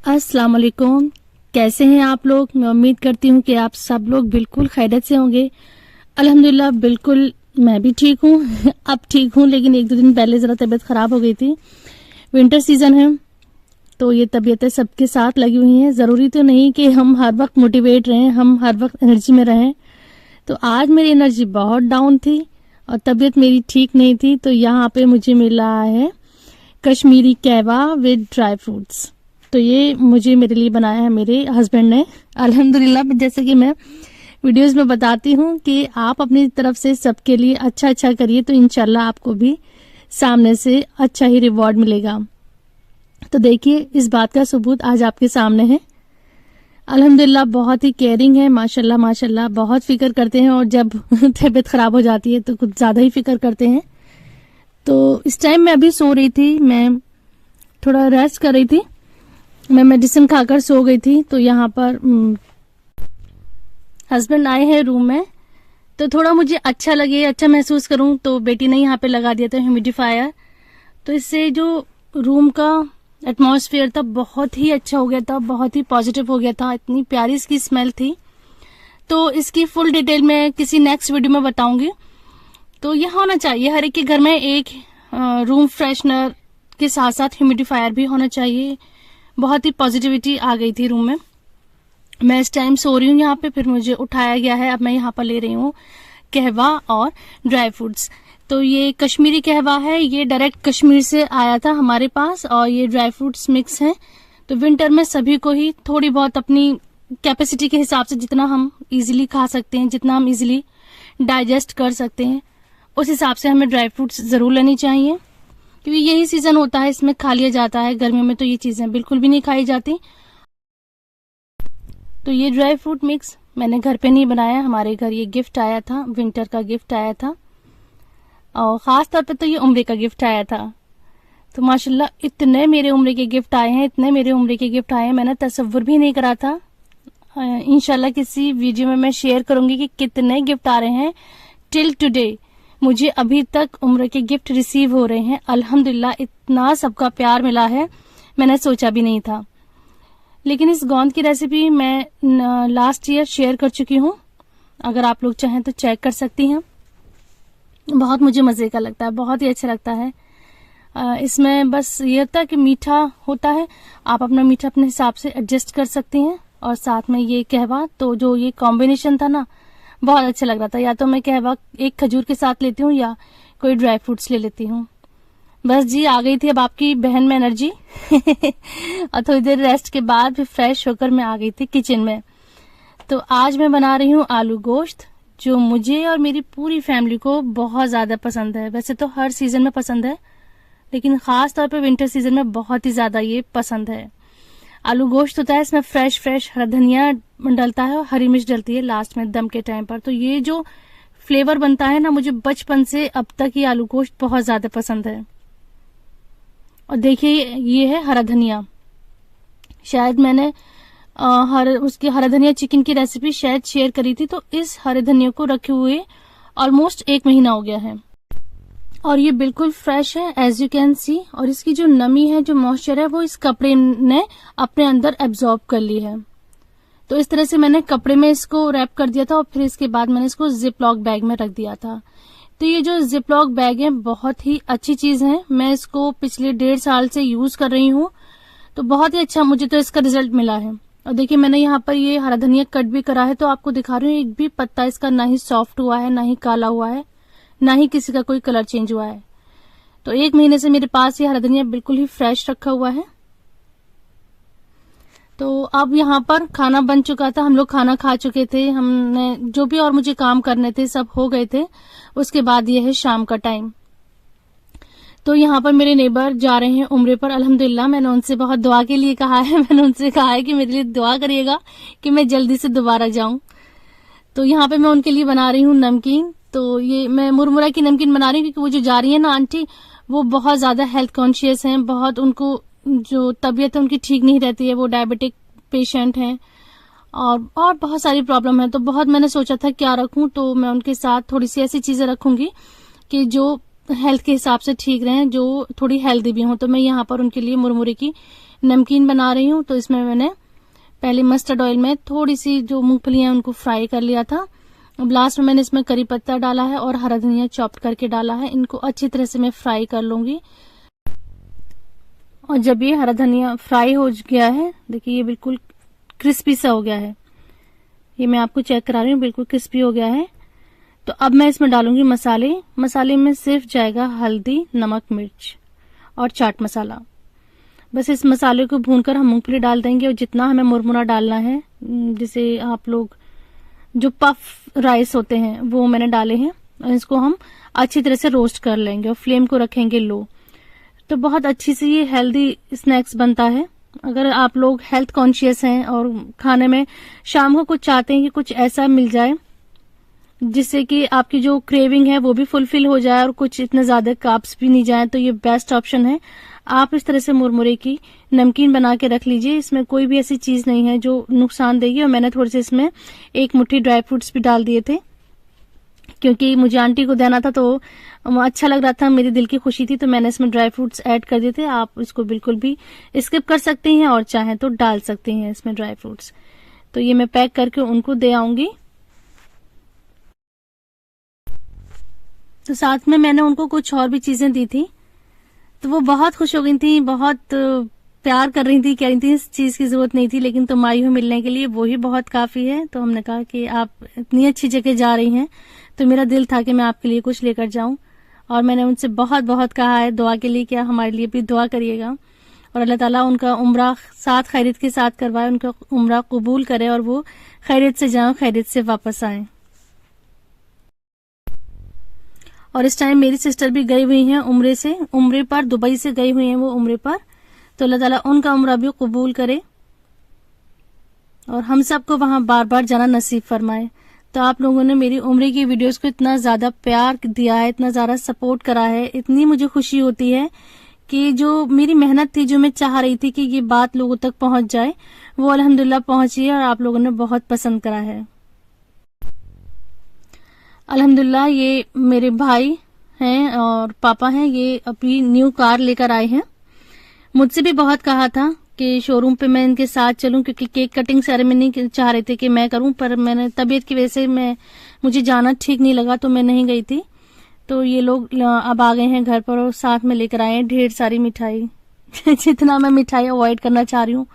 अस्सलाम वालेकुम। कैसे हैं आप लोग? मैं उम्मीद करती हूँ कि आप सब लोग बिल्कुल खैरियत से होंगे। अल्हम्दुलिल्लाह बिल्कुल मैं भी ठीक हूँ। अब ठीक हूँ, लेकिन एक दो दिन पहले ज़रा तबीयत ख़राब हो गई थी। विंटर सीज़न है तो ये तबीयतें सबके साथ लगी हुई हैं। ज़रूरी तो नहीं कि हम हर वक्त मोटिवेट रहें, हम हर वक्त एनर्जी में रहें। तो आज मेरी एनर्जी बहुत डाउन थी और तबीयत मेरी ठीक नहीं थी। तो यहाँ पे मुझे मिला है कश्मीरी कहवा विद ड्राई फ्रूट्स। तो ये मुझे मेरे लिए बनाया है मेरे हस्बैंड ने। अल्हम्दुलिल्लाह, जैसे कि मैं वीडियोस में बताती हूँ कि आप अपनी तरफ से सबके लिए अच्छा अच्छा करिए तो इंशाल्लाह आपको भी सामने से अच्छा ही रिवॉर्ड मिलेगा। तो देखिए, इस बात का सबूत आज आपके सामने है। अल्हम्दुलिल्लाह बहुत ही केयरिंग है, माशाल्लाह माशाल्लाह, बहुत फिक्र करते हैं और जब तबीयत खराब हो जाती है तो कुछ ज्यादा ही फिक्र करते हैं। तो इस टाइम मैं अभी सो रही थी, मैं थोड़ा रेस्ट कर रही थी, मैं मेडिसिन खाकर सो गई थी। तो यहाँ पर हस्बैंड आए हैं रूम में, तो थोड़ा मुझे अच्छा लगे, अच्छा महसूस करूं, तो बेटी ने यहाँ पे लगा दिया था ह्यूमिडिफायर। तो इससे जो रूम का एटमॉस्फेयर था बहुत ही अच्छा हो गया था, बहुत ही पॉजिटिव हो गया था। इतनी प्यारी इसकी स्मेल थी। तो इसकी फुल डिटेल मैं किसी नेक्स्ट वीडियो में बताऊंगी। तो यह होना चाहिए हर एक के घर में, एक रूम फ्रेशनर के साथ साथ ह्यूमिडिफायर भी होना चाहिए। बहुत ही पॉजिटिविटी आ गई थी रूम में। मैं इस टाइम सो रही हूँ यहाँ पे, फिर मुझे उठाया गया है। अब मैं यहाँ पर ले रही हूँ कहवा और ड्राई फ्रूट्स। तो ये कश्मीरी कहवा है, ये डायरेक्ट कश्मीर से आया था हमारे पास, और ये ड्राई फ्रूट्स मिक्स हैं। तो विंटर में सभी को ही थोड़ी बहुत अपनी कैपेसिटी के हिसाब से जितना हम इजीली खा सकते हैं, जितना हम इजीली डाइजेस्ट कर सकते हैं, उस हिसाब से हमें ड्राई फ्रूट्स जरूर लेनी चाहिए, क्योंकि यही सीजन होता है, इसमें खा लिया जाता है। गर्मियों में तो ये चीजें बिल्कुल भी नहीं खाई जाती। तो ये ड्राई फ्रूट मिक्स मैंने घर पे नहीं बनाया, हमारे घर ये गिफ्ट आया था, विंटर का गिफ्ट आया था, और खास तौर पे तो ये उम्र का गिफ्ट आया था। तो माशाल्लाह इतने मेरे उम्र के गिफ्ट आए हैं, इतने मेरे उम्र के गिफ्ट आए हैं, मैंने तसव्वुर भी नहीं करा था। इंशाल्लाह किसी वीडियो में मैं शेयर करूंगी कि कितने गिफ्ट आ रहे हैं। टिल टुडे मुझे अभी तक उम्र के गिफ्ट रिसीव हो रहे हैं। अल्हम्दुलिल्लाह इतना सबका प्यार मिला है, मैंने सोचा भी नहीं था। लेकिन इस गोंद की रेसिपी मैं लास्ट ईयर शेयर कर चुकी हूँ, अगर आप लोग चाहें तो चेक कर सकती हैं। बहुत मुझे मजे का लगता है, बहुत ही अच्छा लगता है। इसमें बस ये होता है कि मीठा होता है, आप अपना मीठा अपने हिसाब से एडजस्ट कर सकती हैं। और साथ में ये कहवा, तो जो ये कॉम्बिनेशन था ना, बहुत अच्छा लग रहा था। या तो मैं कहवा एक खजूर के साथ लेती हूँ या कोई ड्राई फ्रूट्स ले लेती हूँ। बस जी, आ गई थी अब आपकी बहन में एनर्जी। और थोड़ी देर रेस्ट के बाद फिर फ्रेश होकर मैं आ गई थी किचन में। तो आज मैं बना रही हूँ आलू गोश्त, जो मुझे और मेरी पूरी फैमिली को बहुत ज्यादा पसंद है। वैसे तो हर सीजन में पसंद है, लेकिन खास तौर पे विंटर सीजन में बहुत ही ज्यादा ये पसंद है। आलू गोश्त होता है, इसमें फ्रेश फ्रेश हरा धनिया डलता है और हरी मिर्च डलती है लास्ट में दम के टाइम पर। तो ये जो फ्लेवर बनता है ना, मुझे बचपन से अब तक ये आलू गोश्त बहुत ज्यादा पसंद है। और देखिए, ये है हरा धनिया। शायद मैंने उसकी हरा धनिया चिकन की रेसिपी शायद शेयर करी थी। तो इस हरे धनिया को रखे हुए ऑलमोस्ट 1 महीना हो गया है, और ये बिल्कुल फ्रेश है एज यू कैन सी। और इसकी जो नमी है, जो मॉइस्चर है, वो इस कपड़े ने अपने अंदर एब्जॉर्ब कर ली है। तो इस तरह से मैंने कपड़े में इसको रैप कर दिया था, और फिर इसके बाद मैंने इसको जिप लॉक बैग में रख दिया था। तो ये जो जिप लॉक बैग है बहुत ही अच्छी चीज है, मैं इसको पिछले 1.5 साल से यूज कर रही हूँ। तो बहुत ही अच्छा मुझे तो इसका रिजल्ट मिला है। और देखिए, मैंने यहाँ पर ये हरा धनिया कट भी करा है, तो आपको दिखा रही हूँ। एक भी पत्ता इसका ना ही सॉफ्ट हुआ है, ना ही काला हुआ है, ना ही किसी का कोई कलर चेंज हुआ है। तो 1 महीने से मेरे पास ये हरा धनिया बिल्कुल ही फ्रेश रखा हुआ है। तो अब यहाँ पर खाना बन चुका था, हम लोग खाना खा चुके थे, हमने जो भी और मुझे काम करने थे सब हो गए थे। उसके बाद ये है शाम का टाइम। तो यहाँ पर मेरे नेबर जा रहे हैं उम्रे पर। अल्हम्दुलिल्लाह, मैंने उनसे बहुत दुआ के लिए कहा है, मैंने उनसे कहा है कि मेरे लिए दुआ करिएगा कि मैं जल्दी से दोबारा जाऊं। तो यहाँ पे मैं उनके लिए बना रही हूँ नमकीन। तो ये मैं मुरमुरा की नमकीन बना रही हूँ, क्योंकि वो जो जा रही है ना आंटी, वो बहुत ज्यादा हेल्थ कॉन्शियस हैं, बहुत उनको जो तबीयत है उनकी ठीक नहीं रहती है, वो डायबिटिक पेशेंट हैं और बहुत सारी प्रॉब्लम है। तो बहुत मैंने सोचा था क्या रखूं, तो मैं उनके साथ थोड़ी सी ऐसी चीजें रखूंगी कि जो हेल्थ के हिसाब से ठीक रहें, जो थोड़ी हेल्दी भी हों। तो मैं यहाँ पर उनके लिए मुरमुरे की नमकीन बना रही हूँ। तो इसमें मैंने पहले मस्टर्ड ऑयल में थोड़ी सी जो मूंगफलियां उनको फ्राई कर लिया था। अब लास्ट में मैंने इसमें करी पत्ता डाला है और हरा धनिया चॉप करके डाला है। इनको अच्छी तरह से मैं फ्राई कर लूंगी। और जब ये हरा धनिया फ्राई हो गया है, देखिए ये बिल्कुल क्रिस्पी सा हो गया है। ये मैं आपको चेक करा रही हूँ, बिल्कुल क्रिस्पी हो गया है। तो अब मैं इसमें डालूंगी मसाले। मसाले में सिर्फ जाएगा हल्दी, नमक, मिर्च और चाट मसाला। बस इस मसाले को भूनकर हम मूंगफली डाल देंगे और जितना हमें मुरमुरा डालना है, जिसे आप लोग जो पफ राइस होते हैं वो मैंने डाले हैं। और इसको हम अच्छी तरह से रोस्ट कर लेंगे और फ्लेम को रखेंगे लो। तो बहुत अच्छी सी ये हेल्दी स्नैक्स बनता है। अगर आप लोग हेल्थ कॉन्शियस हैं और खाने में शाम को कुछ चाहते हैं कि कुछ ऐसा मिल जाए जिससे कि आपकी जो क्रेविंग है वो भी फुलफिल हो जाए और कुछ इतने ज्यादा कार्ब्स भी नहीं जाए, तो ये बेस्ट ऑप्शन है। आप इस तरह से मुरमुरे की नमकीन बना के रख लीजिए। इसमें कोई भी ऐसी चीज नहीं है जो नुकसान देगी। और मैंने थोड़े से इसमें एक मुट्ठी ड्राई फ्रूट्स भी डाल दिए थे, क्योंकि मुझे आंटी को देना था तो अच्छा लग रहा था, मेरी दिल की खुशी थी, तो मैंने इसमें ड्राई फ्रूट्स ऐड कर दिए थे। आप इसको बिल्कुल भी स्किप कर सकते हैं और चाहें तो डाल सकते हैं इसमें ड्राई फ्रूट्स। तो ये मैं पैक करके उनको दे आऊंगी। तो साथ में मैंने उनको कुछ और भी चीजें दी थी, तो वो बहुत खुश हो गई थी, बहुत प्यार कर रही थी, कह रही थी इस चीज की जरूरत नहीं थी, लेकिन तुम आई हो मिलने के लिए, वो ही बहुत काफी है। तो हमने कहा कि आप इतनी अच्छी जगह जा रही हैं तो मेरा दिल था कि मैं आपके लिए कुछ लेकर जाऊं। और मैंने उनसे बहुत बहुत कहा है दुआ के लिए कि आप हमारे लिए भी दुआ करिएगा और अल्लाह ताला उनका उम्रा साथ खैरियत के साथ करवाए, उनका उम्रा कबूल करे और वो खैरियत से जाएं, खैरियत से वापस आए। और इस टाइम मेरी सिस्टर भी गई हुई हैं उम्रे पर, दुबई से गई हुई हैं वो उम्रे पर। तो अल्लाह ताला उनका उम्रा भी कबूल करे और हम सबको वहां बार बार जाना नसीब फरमाए। तो आप लोगों ने मेरी उम्रे की वीडियोस को इतना ज्यादा प्यार दिया है, इतना ज्यादा सपोर्ट करा है, इतनी मुझे खुशी होती है कि जो मेरी मेहनत थी, जो मैं चाह रही थी कि ये बात लोगों तक पहुंच जाए, वो अल्हम्दुलिल्लाह पहुंची है और आप लोगों ने बहुत पसंद करा है। अल्हम्दुलिल्लाह ये मेरे भाई हैं और पापा हैं, ये अभी न्यू कार लेकर आए हैं। मुझसे भी बहुत कहा था कि शोरूम पे मैं इनके साथ चलूं, क्योंकि केक कटिंग सेरेमनी चाह रहे थे कि मैं करूं, पर मैंने तबीयत की वजह से मुझे जाना ठीक नहीं लगा तो मैं नहीं गई थी। तो ये लोग अब आ गए हैं घर पर और साथ में लेकर आए हैं ढेर सारी मिठाई। जितना मैं मिठाई अवॉइड करना चाह रही हूँ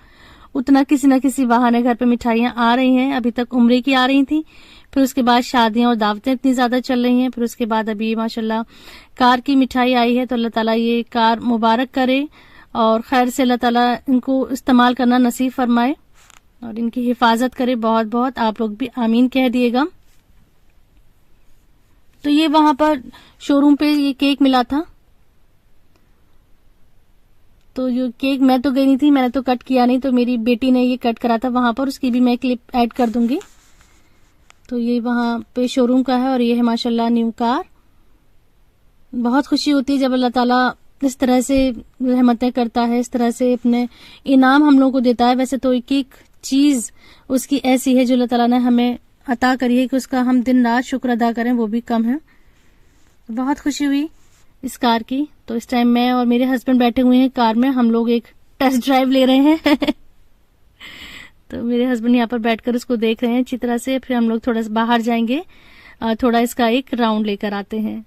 उतना किसी न किसी बहाने घर पे मिठाइयां आ रही हैं। अभी तक उम्रे की आ रही थी, फिर उसके बाद शादियां और दावतें इतनी ज्यादा चल रही हैं, फिर उसके बाद अभी माशाल्लाह कार की मिठाई आई है। तो अल्लाह ताला ये कार मुबारक करे और खैर से अल्लाह ताला इनको इस्तेमाल करना नसीब फरमाए और इनकी हिफाजत करे। बहुत बहुत आप लोग भी आमीन कह दिएगा। तो ये वहां पर शोरूम पे ये केक मिला था, तो ये केक मैं तो गई नहीं थी, मैंने तो कट किया नहीं, तो मेरी बेटी ने ये कट करा था वहां पर, उसकी भी मैं क्लिप ऐड कर दूंगी। तो ये वहां पे शोरूम का है और ये है माशाल्लाह न्यू कार। बहुत खुशी होती है जब अल्लाह ताला इस तरह से रहमतें करता है, इस तरह से अपने इनाम हम लोगों को देता है। वैसे तो एक एक चीज उसकी ऐसी है जो अल्लाह ताला ने हमें अता करी है कि उसका हम दिन रात शुक्र अदा करें, वो भी कम है। बहुत खुशी हुई इस कार की। तो इस टाइम मैं और मेरे हस्बैंड बैठे हुए हैं कार में, हम लोग एक टेस्ट ड्राइव ले रहे हैं। तो मेरे हस्बैंड यहाँ पर बैठकर उसको देख रहे हैं अच्छी तरह से। फिर हम लोग थोड़ा सा बाहर जाएंगे, थोड़ा इसका एक राउंड लेकर आते हैं।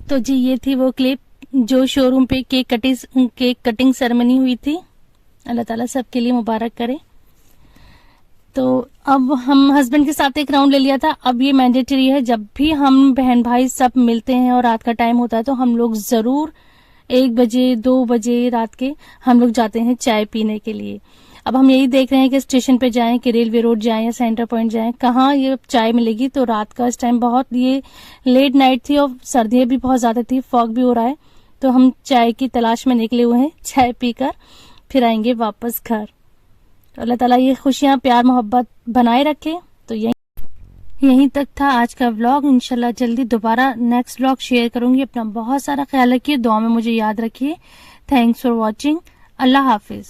तो जी ये थी वो क्लिप जो शोरूम पे केक कटिंग सेरेमनी हुई थी। अल्लाह ताला सबके लिए मुबारक करे। तो अब हम हस्बैंड के साथ एक राउंड ले लिया था। अब ये मैंडेटरी है, जब भी हम बहन भाई सब मिलते हैं और रात का टाइम होता है तो हम लोग जरूर 1 बजे 2 बजे रात के हम लोग जाते हैं चाय पीने के लिए। अब हम यही देख रहे हैं कि स्टेशन पे जाएं कि रेलवे रोड जाएं या सेंटर पॉइंट जाएं, कहाँ ये चाय मिलेगी। तो रात का इस टाइम बहुत ये लेट नाइट थी और सर्दियां भी बहुत ज्यादा थी, फॉग भी हो रहा है, तो हम चाय की तलाश में निकले हुए हैं। चाय पीकर फिर आएंगे वापस घर। तो अल्लाह ताला ये खुशियाँ प्यार मोहब्बत बनाए रखे। तो यहीं तक था आज का व्लॉग। इंशाल्लाह जल्दी दोबारा नेक्स्ट व्लॉग शेयर करूंगी। अपना बहुत सारा ख्याल रखिए, दुआ में मुझे याद रखिए। Thanks for watching. Allah Hafiz.